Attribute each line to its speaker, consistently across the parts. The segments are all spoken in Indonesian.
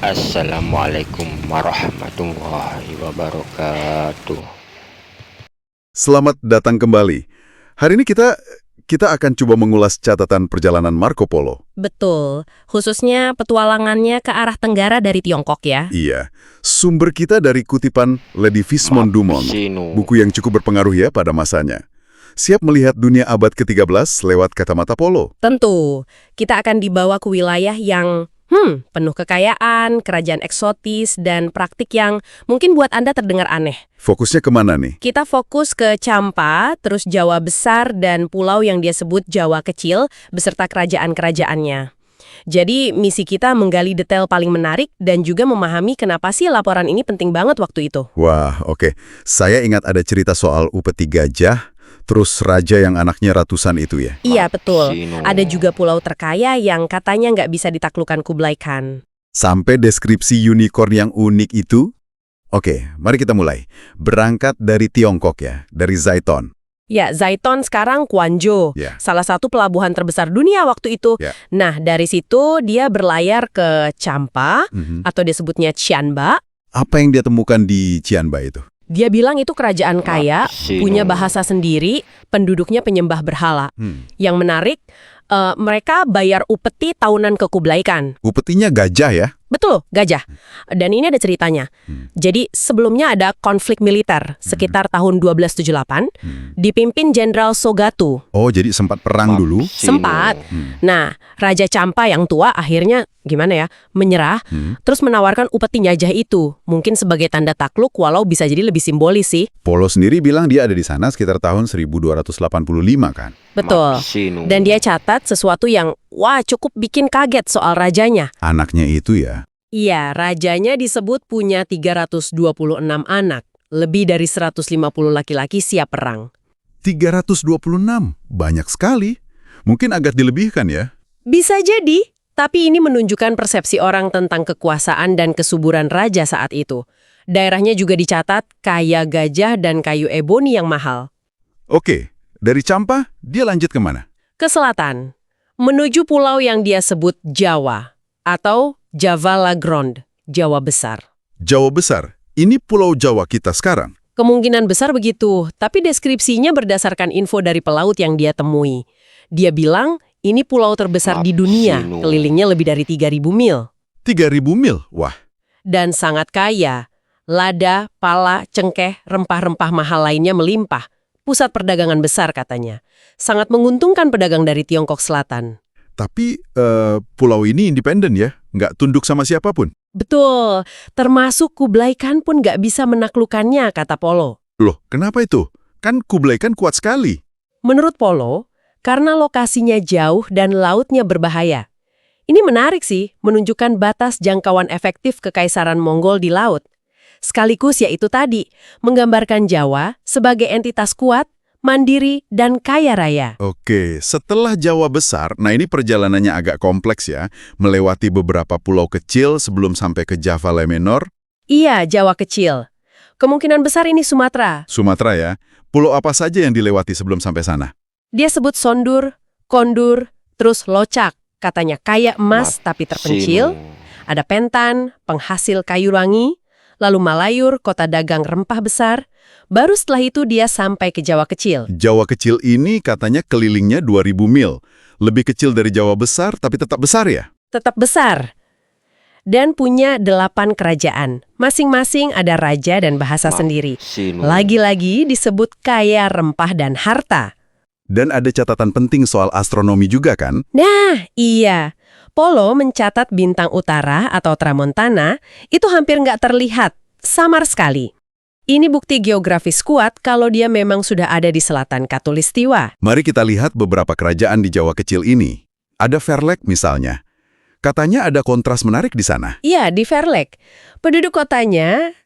Speaker 1: Assalamualaikum warahmatullahi wabarakatuh.
Speaker 2: Selamat datang kembali. Hari ini kita akan coba mengulas catatan perjalanan Marco Polo.
Speaker 3: Betul, khususnya petualangannya ke arah tenggara dari Tiongkok ya.
Speaker 2: Iya, sumber kita dari kutipan Lady Vismond Dumont,
Speaker 1: Sinu.
Speaker 2: buku yang cukup berpengaruh ya pada masanya. Siap melihat dunia abad ke-13 lewat kacamata Polo.
Speaker 3: Tentu, kita akan dibawa ke wilayah yang penuh kekayaan, kerajaan eksotis, dan praktik yang mungkin buat Anda terdengar aneh.
Speaker 2: Fokusnya kemana nih?
Speaker 3: Kita fokus ke Champa, terus Jawa Besar, dan pulau yang dia sebut Jawa Kecil, beserta kerajaan-kerajaannya. Jadi, misi kita menggali detail paling menarik dan juga memahami kenapa sih laporan ini penting banget waktu itu.
Speaker 2: Wah, oke. Saya ingat ada cerita soal upeti gajah, terus raja yang anaknya ratusan itu ya.
Speaker 3: Iya, betul.
Speaker 1: Sinu.
Speaker 3: Ada juga pulau terkaya yang katanya nggak bisa ditaklukkan Kublai Khan.
Speaker 2: Sampai deskripsi unicorn yang unik itu? Oke, mari kita mulai. Berangkat dari Tiongkok ya, dari Zaiton.
Speaker 3: Ya, Zaiton sekarang Guangzhou,
Speaker 2: Ya.
Speaker 3: salah satu pelabuhan terbesar dunia waktu itu.
Speaker 2: Ya.
Speaker 3: Nah, dari situ dia berlayar ke Champa, atau disebutnya Qianba.
Speaker 2: Apa yang dia temukan di Qianba itu?
Speaker 3: Dia bilang itu kerajaan kaya,
Speaker 1: Sinu.
Speaker 3: punya bahasa sendiri, penduduknya penyembah berhala. Yang menarik, mereka bayar upeti tahunan ke Kublai Khan.
Speaker 2: Upetinya gajah ya?
Speaker 3: Betul, gajah. Dan ini ada ceritanya. Jadi sebelumnya ada konflik militer sekitar tahun 1278, dipimpin Jenderal Sogatu.
Speaker 2: Oh, jadi sempat perang dulu?
Speaker 1: Sinu.
Speaker 3: Sempat. Nah, Raja Champa yang tua akhirnya menyerah, terus menawarkan upeti gajah itu. Mungkin sebagai tanda takluk walau bisa jadi lebih simbolis sih.
Speaker 2: Polo sendiri bilang dia ada di sana sekitar tahun 1285 kan?
Speaker 3: Betul.
Speaker 1: Sinu.
Speaker 3: Dan dia catat sesuatu yang, cukup bikin kaget soal rajanya.
Speaker 2: Anaknya itu ya?
Speaker 3: Iya, rajanya disebut punya 326 anak. Lebih dari 150 laki-laki siap perang.
Speaker 2: 326, banyak sekali. Mungkin agak dilebihkan ya?
Speaker 3: Bisa jadi, tapi ini menunjukkan persepsi orang tentang kekuasaan dan kesuburan raja saat itu. Daerahnya juga dicatat kaya gajah dan kayu eboni yang mahal.
Speaker 2: Oke, dari Champa dia lanjut kemana?
Speaker 3: Ke selatan, menuju pulau yang dia sebut Jawa, atau Java La Grande, Jawa Besar.
Speaker 2: Jawa Besar, ini pulau Jawa kita sekarang.
Speaker 3: Kemungkinan besar begitu, tapi deskripsinya berdasarkan info dari pelaut yang dia temui. Dia bilang, ini pulau terbesar di dunia,
Speaker 1: Sinu.
Speaker 3: kelilingnya lebih dari 3.000 mil.
Speaker 2: 3.000 mil, wah.
Speaker 3: Dan sangat kaya. Lada, pala, cengkeh, rempah-rempah mahal lainnya melimpah. Pusat perdagangan besar katanya. Sangat menguntungkan pedagang dari Tiongkok Selatan.
Speaker 2: Tapi pulau ini independen ya, nggak tunduk sama siapapun.
Speaker 3: Betul, termasuk Kublai Khan pun nggak bisa menaklukkannya, kata Polo.
Speaker 2: Loh, kenapa itu? Kan Kublai Khan kuat sekali.
Speaker 3: Menurut Polo, karena lokasinya jauh dan lautnya berbahaya. Ini menarik sih, menunjukkan batas jangkauan efektif kekaisaran Mongol di laut. Sekaligus yaitu tadi, menggambarkan Jawa sebagai entitas kuat, mandiri, dan kaya raya.
Speaker 2: Oke, setelah Jawa Besar, nah ini perjalanannya agak kompleks ya, melewati beberapa pulau kecil sebelum sampai ke Java Le Menor.
Speaker 3: Iya, Jawa kecil. Kemungkinan besar ini Sumatera.
Speaker 2: Sumatera ya. Pulau apa saja yang dilewati sebelum sampai sana?
Speaker 3: Dia sebut Sondur, Kondur, terus Locak. Katanya kaya emas tapi terpencil.
Speaker 1: Sinu.
Speaker 3: Ada Pentan, penghasil kayu rangi. Lalu Malayur, kota dagang rempah besar. Baru setelah itu dia sampai ke Jawa kecil.
Speaker 2: Jawa kecil ini katanya kelilingnya 2.000 mil. Lebih kecil dari Jawa Besar, tapi tetap besar ya?
Speaker 3: Tetap besar. Dan punya 8 kerajaan. Masing-masing ada raja dan bahasa sendiri.
Speaker 1: Sinu.
Speaker 3: Lagi-lagi disebut kaya rempah dan harta.
Speaker 2: Dan ada catatan penting soal astronomi juga kan?
Speaker 3: Nah, iya. Polo mencatat bintang utara atau Tramontana itu hampir nggak terlihat, samar sekali. Ini bukti geografis kuat kalau dia memang sudah ada di selatan Khatulistiwa.
Speaker 2: Mari kita lihat beberapa kerajaan di Jawa kecil ini. Ada Verlek misalnya. Katanya ada kontras menarik di sana.
Speaker 3: Iya, di Verlek. Penduduk kotanya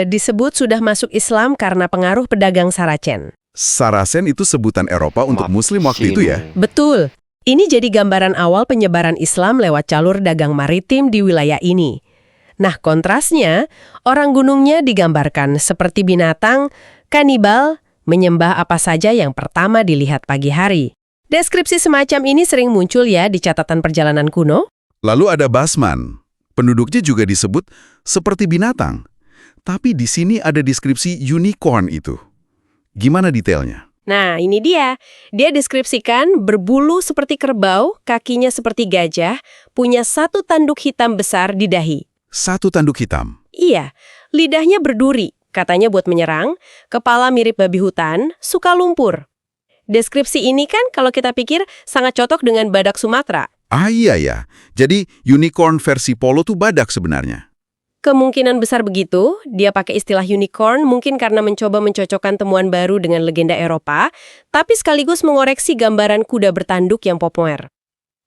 Speaker 3: disebut sudah masuk Islam karena pengaruh pedagang Saracen.
Speaker 2: Saracen itu sebutan Eropa untuk Muslim waktu itu ya?
Speaker 3: Betul. Ini jadi gambaran awal penyebaran Islam lewat jalur dagang maritim di wilayah ini. Nah, kontrasnya, orang gunungnya digambarkan seperti binatang, kanibal, menyembah apa saja yang pertama dilihat pagi hari. Deskripsi semacam ini sering muncul ya di catatan perjalanan kuno.
Speaker 2: Lalu ada Basman. Penduduknya juga disebut seperti binatang. Tapi di sini ada deskripsi unicorn itu. Gimana detailnya?
Speaker 3: Nah, ini dia. Dia deskripsikan berbulu seperti kerbau, kakinya seperti gajah, punya satu tanduk hitam besar di dahi.
Speaker 2: Satu tanduk hitam.
Speaker 3: Iya, lidahnya berduri, katanya buat menyerang, kepala mirip babi hutan, suka lumpur. Deskripsi ini kan kalau kita pikir sangat cocok dengan badak Sumatera.
Speaker 2: Ah iya ya, jadi unicorn versi polo tuh badak sebenarnya.
Speaker 3: Kemungkinan besar begitu, dia pakai istilah unicorn mungkin karena mencoba mencocokkan temuan baru dengan legenda Eropa, tapi sekaligus mengoreksi gambaran kuda bertanduk yang populer.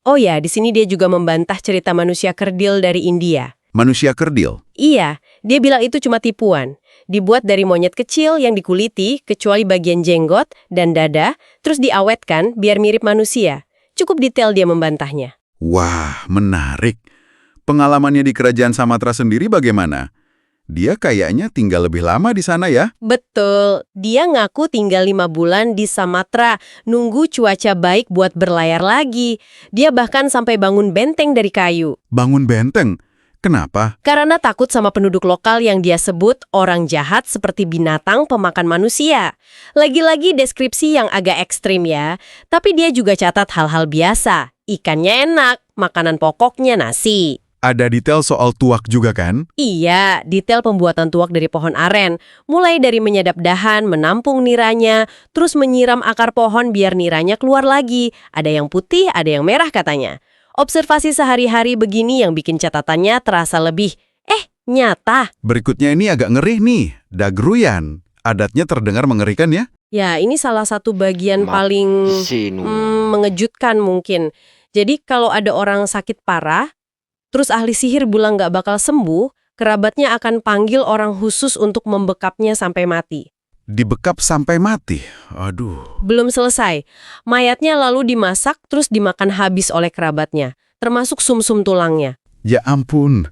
Speaker 3: Oh ya, di sini dia juga membantah cerita manusia kerdil dari India.
Speaker 2: Manusia kerdil?
Speaker 3: Iya, dia bilang itu cuma tipuan. Dibuat dari monyet kecil yang dikuliti, kecuali bagian jenggot dan dada, terus diawetkan biar mirip manusia. Cukup detail dia membantahnya.
Speaker 2: Wah, menarik. Pengalamannya di Kerajaan Sumatera sendiri bagaimana? Dia kayaknya tinggal lebih lama di sana ya?
Speaker 3: Betul, dia ngaku tinggal 5 bulan di Sumatera, nunggu cuaca baik buat berlayar lagi. Dia bahkan sampai bangun benteng dari kayu.
Speaker 2: Bangun benteng? Kenapa?
Speaker 3: Karena takut sama penduduk lokal yang dia sebut orang jahat seperti binatang pemakan manusia. Lagi-lagi deskripsi yang agak ekstrim ya, tapi dia juga catat hal-hal biasa. Ikannya enak, makanan pokoknya nasi.
Speaker 2: Ada detail soal tuak juga kan?
Speaker 3: Iya, detail pembuatan tuak dari pohon aren. Mulai dari menyadap dahan, menampung niranya, terus menyiram akar pohon biar niranya keluar lagi. Ada yang putih, ada yang merah katanya. Observasi sehari-hari begini yang bikin catatannya terasa lebih, nyata.
Speaker 2: Berikutnya ini agak ngeri nih, dagruyan. Adatnya terdengar mengerikan ya?
Speaker 3: Ya, ini salah satu bagian paling mengejutkan mungkin. Jadi kalau ada orang sakit parah, terus ahli sihir bilang nggak bakal sembuh, kerabatnya akan panggil orang khusus untuk membekapnya sampai mati.
Speaker 2: Dibekap sampai mati? Aduh.
Speaker 3: Belum selesai. Mayatnya lalu dimasak terus dimakan habis oleh kerabatnya, termasuk sumsum tulangnya.
Speaker 2: Ya ampun.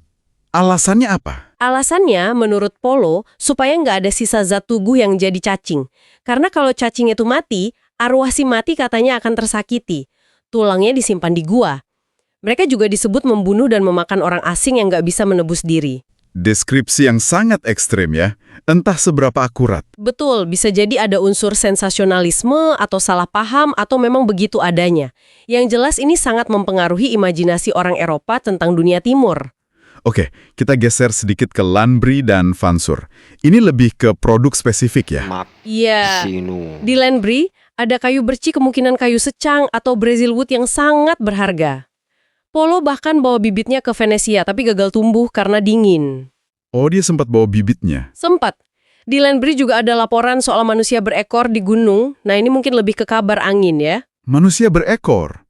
Speaker 2: Alasannya apa?
Speaker 3: Alasannya, menurut Polo, supaya nggak ada sisa zat tubuh yang jadi cacing. Karena kalau cacing itu mati, arwah si mati katanya akan tersakiti. Tulangnya disimpan di gua. Mereka juga disebut membunuh dan memakan orang asing yang nggak bisa menebus diri.
Speaker 2: Deskripsi yang sangat ekstrem ya. Entah seberapa akurat.
Speaker 3: Betul, bisa jadi ada unsur sensasionalisme atau salah paham atau memang begitu adanya. Yang jelas ini sangat mempengaruhi imajinasi orang Eropa tentang dunia timur.
Speaker 2: Oke, kita geser sedikit ke Lanbri dan Fansur. Ini lebih ke produk spesifik ya?
Speaker 3: Iya, di Lanbri ada kayu berci kemungkinan kayu secang atau Brazil wood yang sangat berharga. Polo bahkan bawa bibitnya ke Venesia tapi gagal tumbuh karena dingin.
Speaker 2: Oh, dia sempat bawa bibitnya?
Speaker 3: Sempat. Di Lanbri juga ada laporan soal manusia berekor di gunung. Nah, ini mungkin lebih ke kabar angin ya.
Speaker 2: Manusia berekor?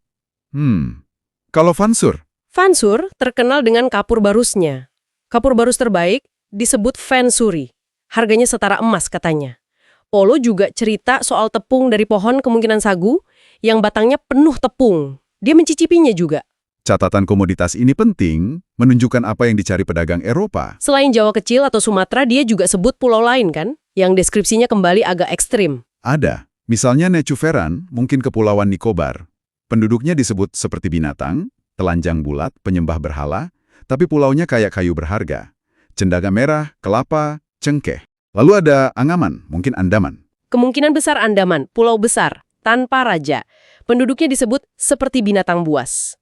Speaker 2: Kalau Fansur?
Speaker 3: Fansur terkenal dengan kapur barusnya. Kapur barus terbaik disebut Fansuri. Harganya setara emas katanya. Polo juga cerita soal tepung dari pohon kemungkinan sagu yang batangnya penuh tepung. Dia mencicipinya juga.
Speaker 2: Catatan komoditas ini penting, menunjukkan apa yang dicari pedagang Eropa.
Speaker 3: Selain Jawa kecil atau Sumatera, dia juga sebut pulau lain kan? Yang deskripsinya kembali agak ekstrim.
Speaker 2: Ada. Misalnya Necuferan, mungkin Kepulauan Nicobar. Penduduknya disebut seperti binatang, telanjang bulat, penyembah berhala, tapi pulaunya kayak kayu berharga. Cendaga merah, kelapa, cengkeh. Lalu ada Angaman, mungkin Andaman.
Speaker 3: Kemungkinan besar Andaman, pulau besar, tanpa raja. Penduduknya disebut seperti binatang buas.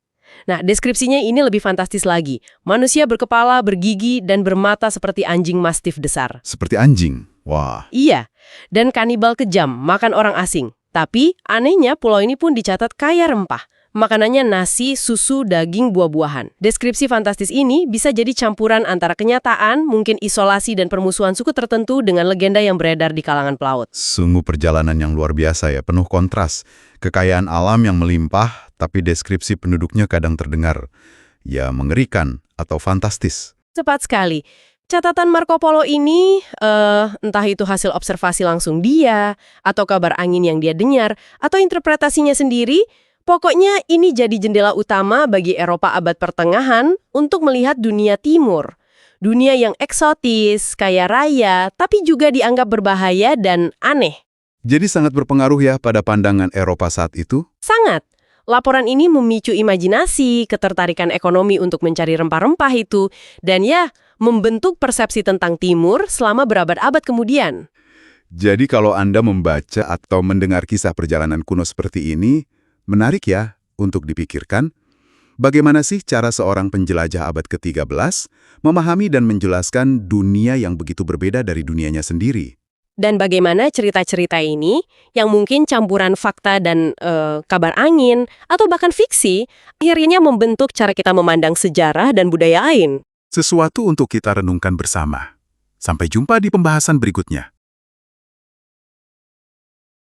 Speaker 3: Nah, deskripsinya ini lebih fantastis lagi. Manusia berkepala, bergigi, dan bermata seperti anjing mastif besar.
Speaker 2: Seperti anjing? Wah.
Speaker 3: Iya, dan kanibal kejam, makan orang asing. Tapi, anehnya pulau ini pun dicatat kaya rempah. Makanannya nasi, susu, daging, buah-buahan. Deskripsi fantastis ini bisa jadi campuran antara kenyataan, mungkin isolasi dan permusuhan suku tertentu dengan legenda yang beredar di kalangan pelaut.
Speaker 2: Sungguh perjalanan yang luar biasa ya, penuh kontras. Kekayaan alam yang melimpah, tapi deskripsi penduduknya kadang terdengar, ya mengerikan atau fantastis.
Speaker 3: Cepat sekali. Catatan Marco Polo ini, entah itu hasil observasi langsung dia, atau kabar angin yang dia dengar, atau interpretasinya sendiri, pokoknya ini jadi jendela utama bagi Eropa abad pertengahan untuk melihat dunia timur. Dunia yang eksotis, kaya raya, tapi juga dianggap berbahaya dan aneh.
Speaker 2: Jadi sangat berpengaruh ya pada pandangan Eropa saat itu?
Speaker 3: Sangat. Laporan ini memicu imajinasi, ketertarikan ekonomi untuk mencari rempah-rempah itu, dan ya, membentuk persepsi tentang Timur selama berabad-abad kemudian.
Speaker 2: Jadi kalau Anda membaca atau mendengar kisah perjalanan kuno seperti ini, menarik ya untuk dipikirkan. Bagaimana sih cara seorang penjelajah abad ke-13 memahami dan menjelaskan dunia yang begitu berbeda dari dunianya sendiri?
Speaker 3: Dan bagaimana cerita-cerita ini, yang mungkin campuran fakta dan kabar angin, atau bahkan fiksi, akhirnya membentuk cara kita memandang sejarah dan budaya lain.
Speaker 2: Sesuatu untuk kita renungkan bersama. Sampai jumpa di pembahasan berikutnya.